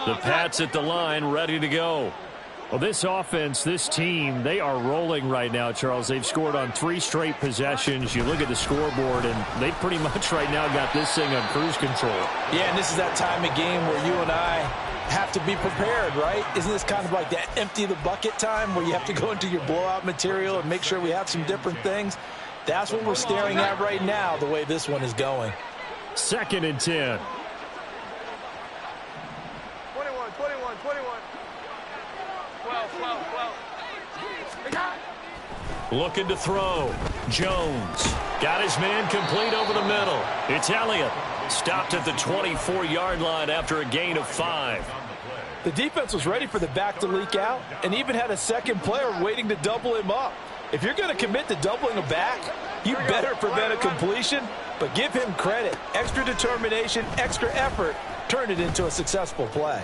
The Pats at the line, ready to go. Well, this offense, this team, they are rolling right now, Charles. They've scored on 3 straight possessions. You look at the scoreboard, and they pretty much right now got this thing on cruise control. Yeah, and this is that time of game where you and I have to be prepared, right? Isn't this kind of like that empty the bucket time where you have to go into your blowout material and make sure we have some different things? That's what we're staring at right now, the way this one is going. 2nd and 10. 21. 12. Looking to throw. Jones got his man complete over the middle. It's Elliott. Stopped at the 24-yard line after a gain of 5. The defense was ready for the back to leak out and even had a second player waiting to double him up. If you're going to commit to doubling a back, you better prevent a completion, but give him credit. Extra determination, extra effort, turn it into a successful play.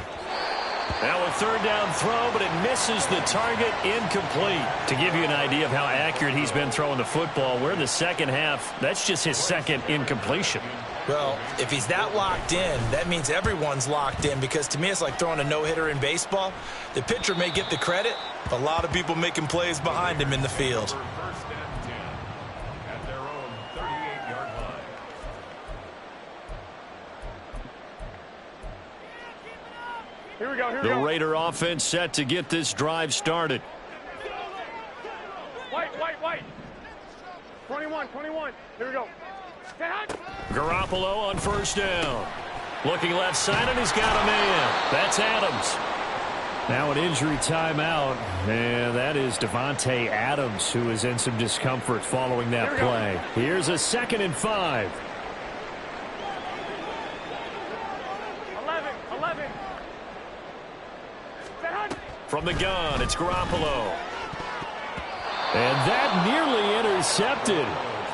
Now a 3rd down throw, but it misses the target, incomplete. To give you an idea of how accurate he's been throwing the football, we're in the second half. That's just his 2nd incompletion. Well, if he's that locked in, that means everyone's locked in, because to me it's like throwing a no-hitter in baseball. The pitcher may get the credit, a lot of people making plays behind him in the field. At their own 38-yard line. Here we go. The Raider offense set to get this drive started. White. 21. Here we go. Garoppolo on 1st down. Looking left side, and he's got a man. That's Adams. Now an injury timeout, and that is Devontae Adams, who is in some discomfort following that play. Here's a 2nd and 5. 11. From the gun, it's Garoppolo. And that nearly intercepted.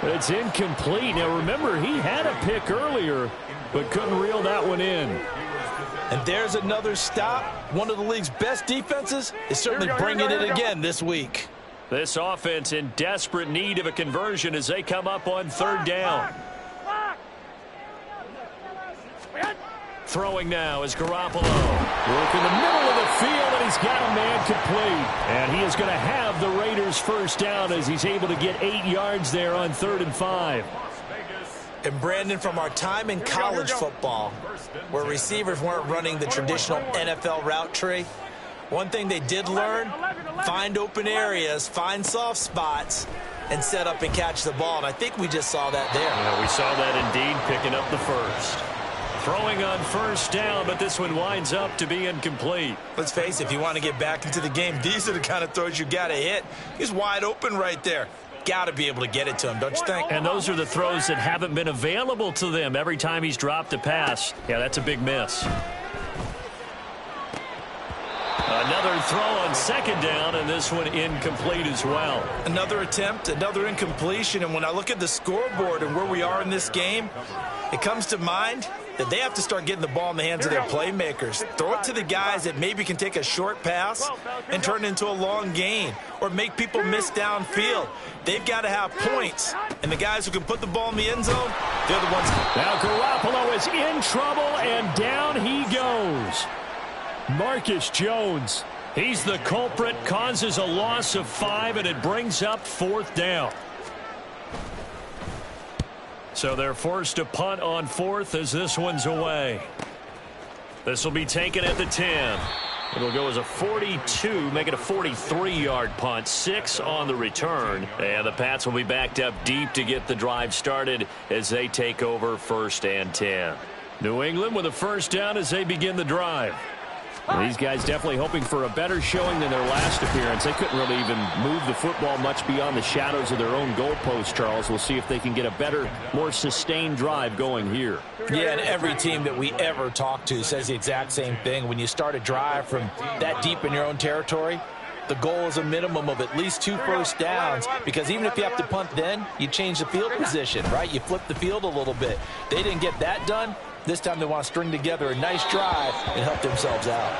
It's incomplete. Now, remember, he had a pick earlier, but couldn't reel that one in. And there's another stop. One of the league's best defenses is certainly bringing it again this week. This offense in desperate need of a conversion as they come up on 3rd down. Throwing now is Garoppolo. Work in the middle of the field, and he's got a man complete. And he is going to have the Raiders' 1st down as he's able to get 8 yards there on 3rd and 5. And Brandon, from our time in college football, where receivers weren't running the traditional NFL route tree, one thing they did learn, find open areas, find soft spots, and set up and catch the ball. And I think we just saw that there. Yeah, we saw that indeed, picking up the 1st. Throwing on 1st down, but this one winds up to be incomplete. Let's face it, if you want to get back into the game, these are the kind of throws you got to hit. He's wide open right there. Got to be able to get it to him, don't you think? And those are the throws that haven't been available to them every time he's dropped a pass. Yeah, that's a big miss. Another throw on 2nd down, and this one incomplete as well. Another attempt, another incompletion, and when I look at the scoreboard and where we are in this game, it comes to mind that they have to start getting the ball in the hands of their playmakers. Throw it to the guys that maybe can take a short pass and turn it into a long gain or make people miss downfield. They've got to have points, and the guys who can put the ball in the end zone, they're the ones. Now Garoppolo is in trouble, and down he goes. Marcus Jones, he's the culprit, causes a loss of 5, and it brings up 4th down. So they're forced to punt on 4th as this one's away. This will be taken at the 10. It'll go as a 42, make it a 43-yard punt. 6 on the return. And the Pats will be backed up deep to get the drive started as they take over 1st and 10. New England with a 1st down as they begin the drive. Well, these guys definitely hoping for a better showing than their last appearance. They couldn't really even move the football much beyond the shadows of their own goalpost, Charles. We'll see if they can get a better, more sustained drive going here. Yeah, and every team that we ever talk to says the exact same thing. When you start a drive from that deep in your own territory, the goal is a minimum of at least 2 first downs, because even if you have to punt then, you change the field position, right? You flip the field a little bit. They didn't get that done. This time they want to string together a nice drive and help themselves out.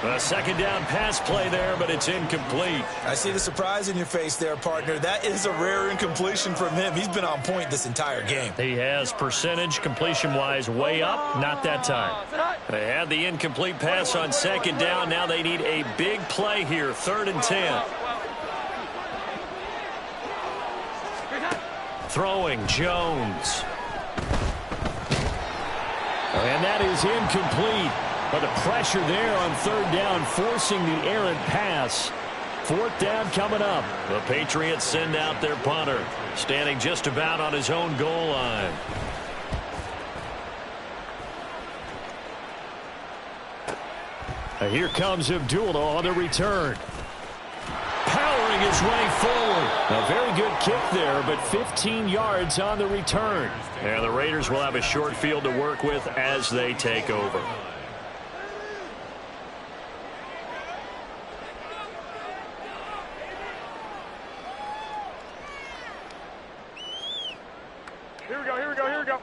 A second down pass play there, but it's incomplete. I see the surprise in your face there, partner. That is a rare incompletion from him. He's been on point this entire game. He has percentage completion-wise way up, not that time. They had the incomplete pass on second down. Now they need a big play here, 3rd and 10. Throwing, Jones. And that is incomplete. But the pressure there on 3rd down, forcing the errant pass. 4th down coming up. The Patriots send out their punter, standing just about on his own goal line. Here comes Abdullah on the return. Powering his way forward. A very good kick there, but 15 yards on the return. And the Raiders will have a short field to work with as they take over. Here we go, here we go, here we go.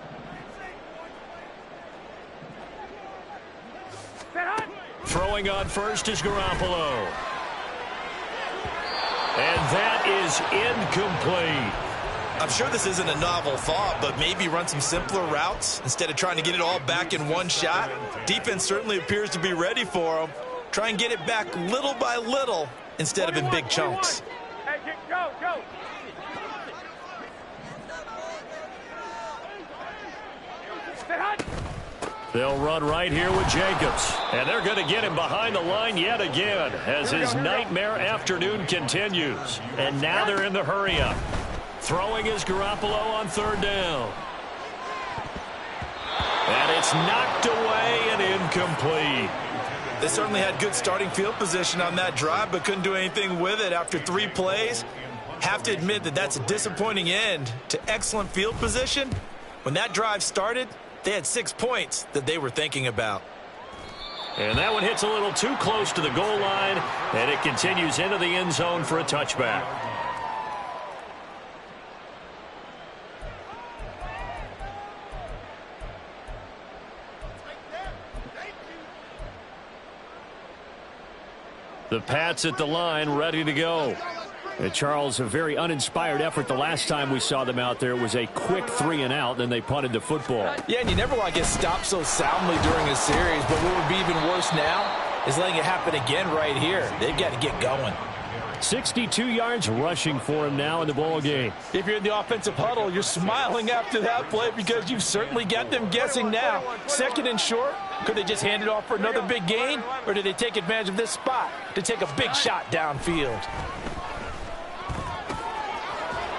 Throwing on first is Garoppolo. And that is incomplete. I'm sure this isn't a novel thought, but maybe run some simpler routes instead of trying to get it all back in one shot. Defense certainly appears to be ready for him. Try and get it back little by little instead of in big chunks. Hey, go, go. They'll run right here with Jacobs. And they're going to get him behind the line yet again as his nightmare afternoon continues. And now they're in the hurry-up. Throwing is Garoppolo on 3rd down. And it's knocked away and incomplete. They certainly had good starting field position on that drive, but couldn't do anything with it after 3 plays. Have to admit that that's a disappointing end to excellent field position. When that drive started, they had 6 points that they were thinking about. And that one hits a little too close to the goal line, and it continues into the end zone for a touchback. The Pats at the line, ready to go. And Charles, a very uninspired effort the last time we saw them out there. It was a quick 3 and out, then they punted the football. Yeah, and you never want to get stopped so soundly during a series, but what would be even worse now is letting it happen again right here. They've got to get going. 62 yards rushing for him now in the ball game. If you're in the offensive huddle, you're smiling after that play because you've certainly got them guessing now. 2nd and short, could they just hand it off for another big gain, or did they take advantage of this spot to take a big shot downfield?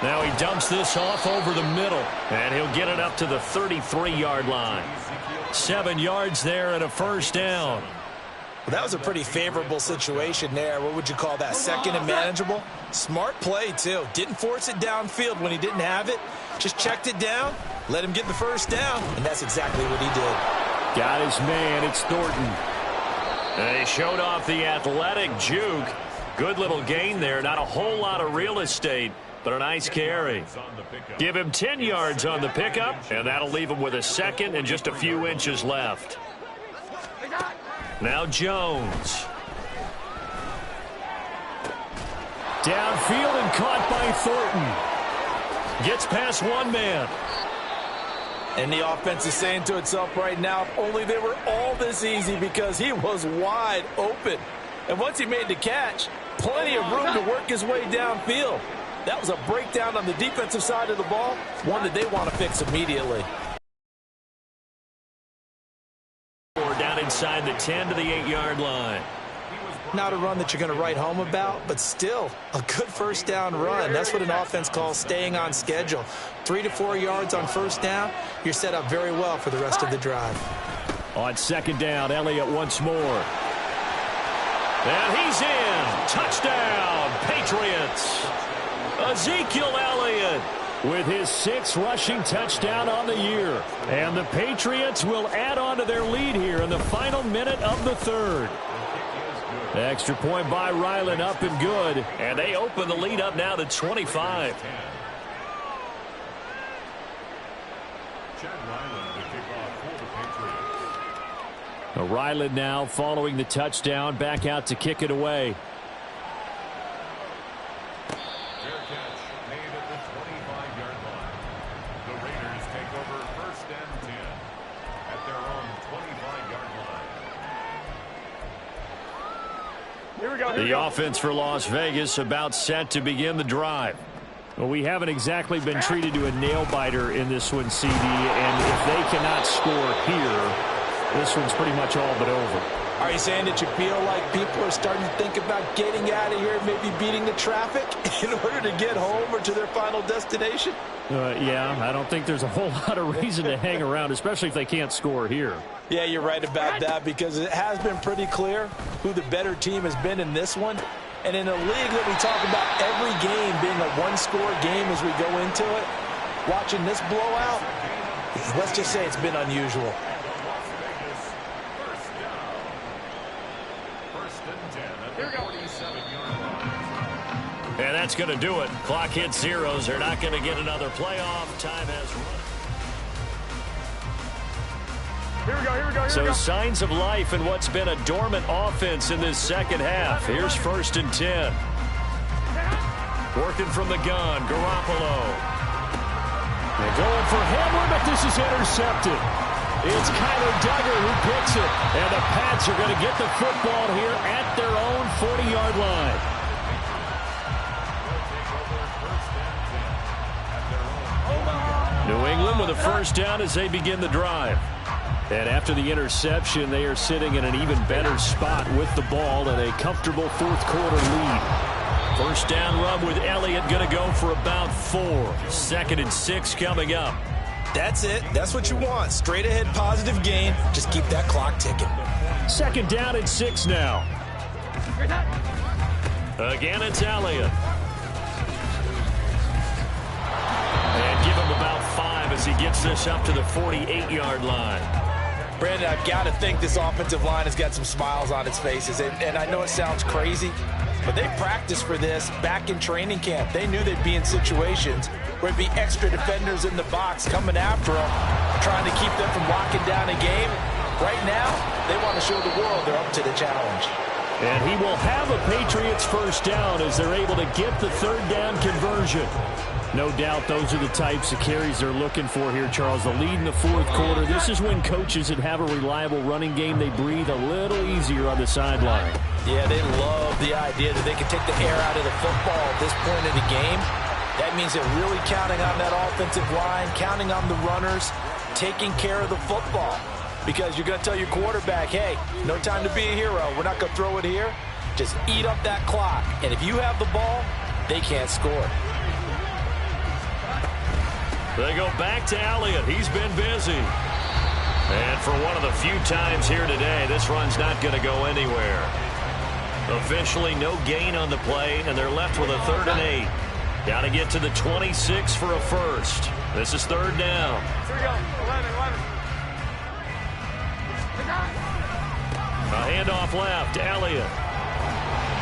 Now he dumps this off over the middle, and he'll get it up to the 33-yard line. 7 yards there and a 1st down. Well, that was a pretty favorable situation there. What would you call that? 2nd and manageable? Smart play, too. Didn't force it downfield when he didn't have it. Just checked it down, let him get the 1st down, and that's exactly what he did. Got his man. It's Thornton. They showed off the athletic juke. Good little gain there. Not a whole lot of real estate, but a nice carry. Give him 10 yards on the pickup, and that'll leave him with a 2nd and just a few inches left. Now Jones. Downfield and caught by Thornton. Gets past one man. And the offense is saying to itself right now, if only they were all this easy, because he was wide open. And once he made the catch, plenty of room to work his way downfield. That was a breakdown on the defensive side of the ball, one that they want to fix immediately. Down inside the 10 to the 8-yard line. Not a run that you're going to write home about, but still a good 1st down run. That's what an offense calls staying on schedule. 3 to 4 yards on 1st down, you're set up very well for the rest of the drive. On 2nd down, Elliott once more. And he's in. Touchdown, Patriots. Ezekiel Elliott with his 6th rushing touchdown on the year. And the Patriots will add on to their lead here in the final minute of the 3rd. Extra point by Ryland, up and good. And they open the lead up now to 25. Ryland now following the touchdown back out to kick it away. Fair catch made at the 25-yard line. The Raiders take over 1st and 10 at their own 25-yard line. Here we go. The offense for Las Vegas about set to begin the drive. Well, we haven't exactly been treated to a nail-biter in this one, CD, and if they cannot score here, this one's pretty much all but over. Are you saying that you feel like people are starting to think about getting out of here, maybe beating the traffic in order to get home or to their final destination? Yeah, I don't think there's a whole lot of reason to hang around, especially if they can't score here. Yeah, you're right about that, because it has been pretty clear who the better team has been in this one. And in a league that we talk about every game being a one-score game as we go into it, watching this blowout, let's just say it's been unusual. And that's going to do it. Clock hits zeros. They're not going to get another playoff. Time has run. Here we go, here we go, here So we go. signs of life in what's been a dormant offense in this second half. Here's 1st and 10. Working from the gun, Garoppolo. They're going for Hamler, but this is intercepted. It's Kyler Duggar who picks it. And the Pats are going to get the football here at their own 40-yard line. New England with a 1st down as they begin the drive. And after the interception, they are sitting in an even better spot with the ball and a comfortable 4th quarter lead. 1st down run with Elliott going to go for about 4. 2nd and 6 coming up. That's it. That's what you want. Straight ahead positive gain. Just keep that clock ticking. 2nd down and 6 now. Again, it's Elliott. And give him about 5 as he gets this up to the 48-yard line. Brandon, I've got to think this offensive line has got some smiles on its faces. And I know it sounds crazy, but they practiced for this back in training camp. They knew they'd be in situations where it'd be extra defenders in the box coming after them, trying to keep them from locking down a game. Right now, they want to show the world they're up to the challenge. And he will have a Patriots 1st down as they're able to get the 3rd down conversion. No doubt those are the types of carries they're looking for here, Charles. The lead in the 4th quarter. This is when coaches that have a reliable running game, they breathe a little easier on the sideline. Yeah, they love the idea that they can take the air out of the football at this point of the game. That means they're really counting on that offensive line, counting on the runners, taking care of the football. Because you're going to tell your quarterback, hey, no time to be a hero. We're not going to throw it here. Just eat up that clock. And if you have the ball, they can't score. They go back to Elliott. He's been busy. And for one of the few times here today, this run's not going to go anywhere. Officially no gain on the play, and they're left with a 3rd and 8. Got to get to the 26 for a 1st. This is 3rd down. Here we go. 11. A handoff left, Elliott.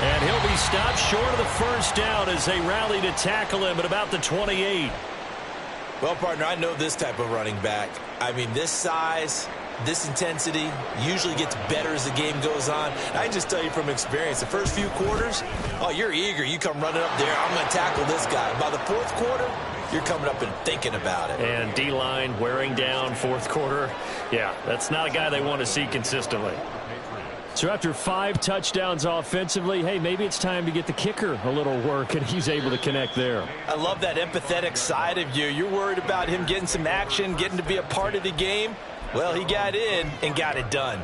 And he'll be stopped short of the 1st down as they rally to tackle him at about the 28. Well, partner, I know this type of running back. I mean, this size, this intensity usually gets better as the game goes on. I can just tell you from experience, the first few quarters, oh, you're eager. You come running up there, I'm going to tackle this guy. By the 4th quarter, you're coming up and thinking about it. And D-line wearing down 4th quarter. Yeah, that's not a guy they want to see consistently. So after 5 touchdowns offensively, hey, maybe it's time to get the kicker a little work, and he's able to connect there. I love that empathetic side of you. You're worried about him getting some action, getting to be a part of the game. Well, he got in and got it done.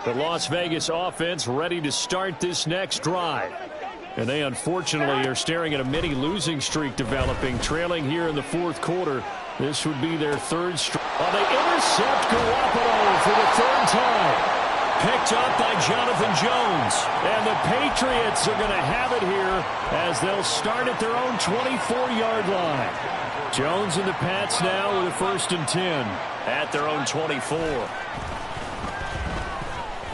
The Las Vegas offense ready to start this next drive. And they unfortunately are staring at a mini losing streak developing, trailing here in the 4th quarter. This would be their 3rd straight. Well, they intercept Garoppolo for the 3rd time. Picked up by Jonathan Jones. And the Patriots are going to have it here as they'll start at their own 24-yard line. Jones and the Pats now with a 1st and 10. At their own 24.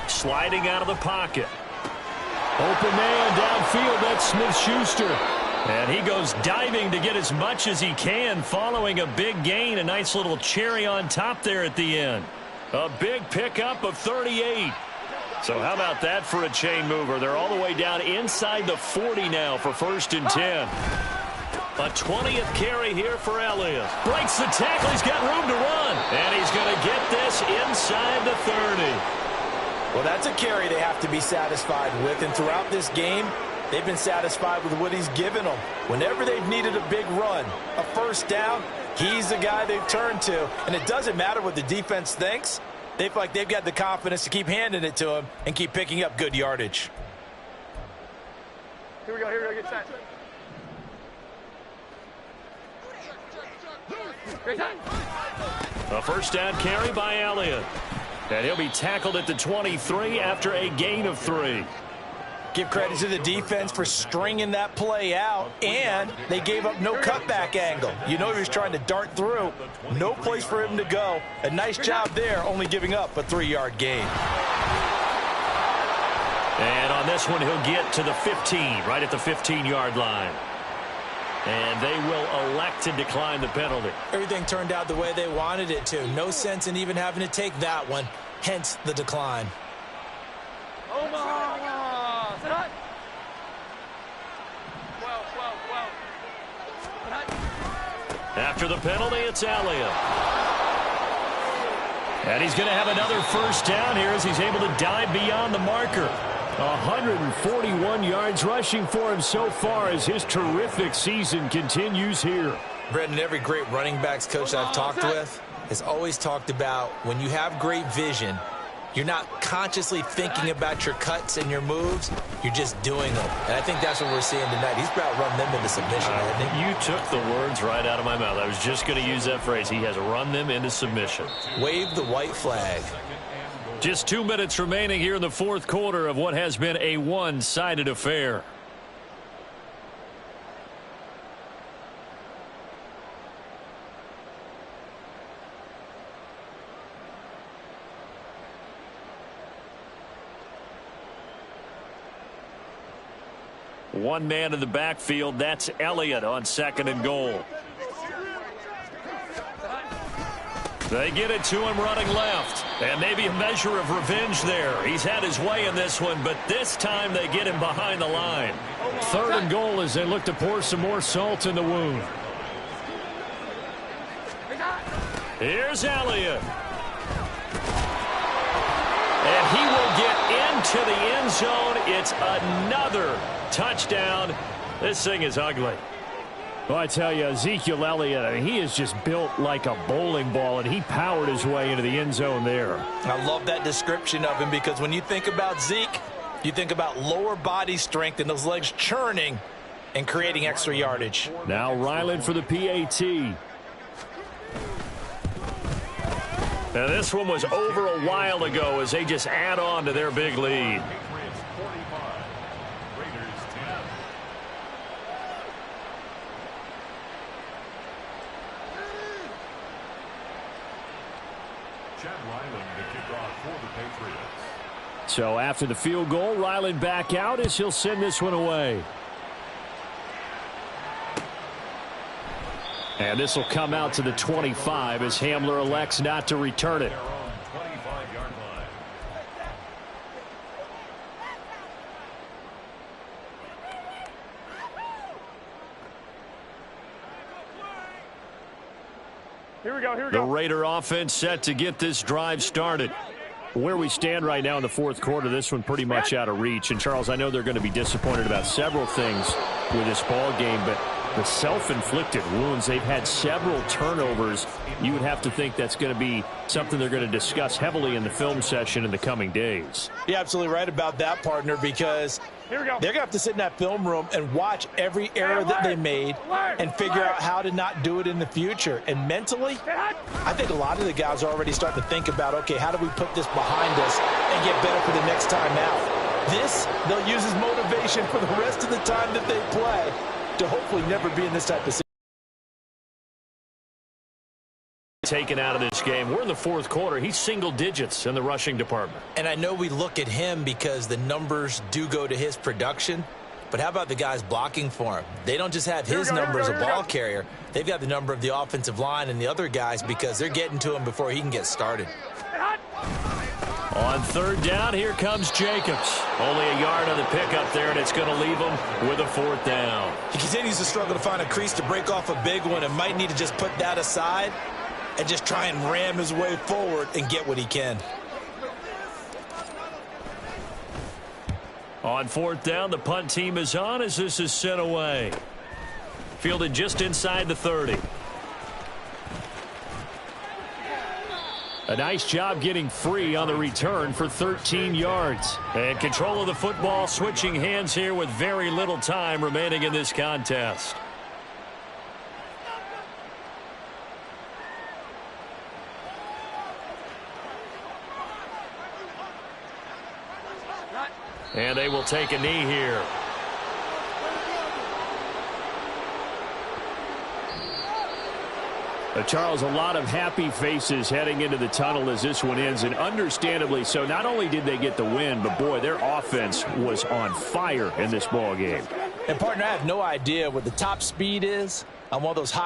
Sliding out of the pocket. Open man downfield, that's Smith-Schuster. And he goes diving to get as much as he can following a big gain. A nice little cherry on top there at the end. A big pickup of 38. So how about that for a chain mover? They're all the way down inside the 40 now for 1st and 10. A 20th carry here for Elliott. Breaks the tackle. He's got room to run. And he's going to get this inside the 30. Well, that's a carry they have to be satisfied with. And throughout this game, they've been satisfied with what he's given them. Whenever they've needed a big run, a first down, he's the guy they've turned to. And it doesn't matter what the defense thinks. They feel like they've got the confidence to keep handing it to him and keep picking up good yardage. Here we go, get set. A first down carry by Elliott. And he'll be tackled at the 23 after a gain of 3. Give credit to the defense for stringing that play out, and they gave up no cutback angle. You know he was trying to dart through. No place for him to go. A nice job there, only giving up a 3-yard gain. And on this one, he'll get to the 15, right at the 15-yard line. And they will elect to decline the penalty. Everything turned out the way they wanted it to. No sense in even having to take that one, hence the decline. After the penalty, it's Elliott. And he's going to have another first down here as he's able to dive beyond the marker. 141 yards rushing for him so far as his terrific season continues here. Brendan, every great running backs coach I've talked with has always talked about when you have great vision, you're not consciously thinking about your cuts and your moves. You're just doing them. And I think that's what we're seeing tonight. He's about run them into submission, hasn't he? You took the words right out of my mouth. I was just going to use that phrase. He has run them into submission. Wave the white flag. Just 2 minutes remaining here in the 4th quarter of what has been a one-sided affair. One man in the backfield. That's Elliott on 2nd and goal. They get it to him running left. And maybe a measure of revenge there. He's had his way in this one, but this time they get him behind the line. 3rd and goal as they look to pour some more salt in the wound. Here's Elliott. And he will get into the end zone. It's another touchdown. This thing is ugly. Well, I tell you, Ezekiel Elliott, I mean, he is just built like a bowling ball, and he powered his way into the end zone there. I love that description of him because when you think about Zeke, you think about lower body strength and those legs churning and creating extra yardage. Now Ryland for the PAT. Now this one was over a while ago as they just add on to their big lead. So after the field goal, Ryland back out as he'll send this one away. And this will come out to the 25 as Hamler elects not to return it. Here we go. The Raider offense set to get this drive started. Where we stand right now in the 4th quarter, this one pretty much out of reach. And, Charles, I know they're going to be disappointed about several things with this ball game, but the self-inflicted wounds, they've had several turnovers. You would have to think that's going to be something they're going to discuss heavily in the film session in the coming days. You're absolutely right about that, partner, because they're going to have to sit in that film room and watch every error that they made and figure out how to not do it in the future. And mentally, I think a lot of the guys are already starting to think about, okay, how do we put this behind us and get better for the next time out? This, they'll use as motivation for the rest of the time that they play to hopefully never be in this type of situation. Taken out of this game. We're in the 4th quarter. He's single digits in the rushing department. And I know we look at him because the numbers do go to his production, but how about the guys blocking for him? They don't just have his number as a ball carrier. They've got the number of the offensive line and the other guys because they're getting to him before he can get started. On third down, here comes Jacobs. Only a yard on the pickup there, and it's going to leave him with a fourth down. He continues to struggle to find a crease to break off a big one and might need to just put that aside and just try and ram his way forward and get what he can. On fourth down, the punt team is on as this is sent away. Fielded just inside the 30. A nice job getting free on the return for 13 yards. And control of the football switching hands here with very little time remaining in this contest. And they will take a knee here. Charles, a lot of happy faces heading into the tunnel as this one ends, and understandably so. Not only did they get the win, but boy, their offense was on fire in this ball game. And partner, I have no idea what the top speed is on one of those high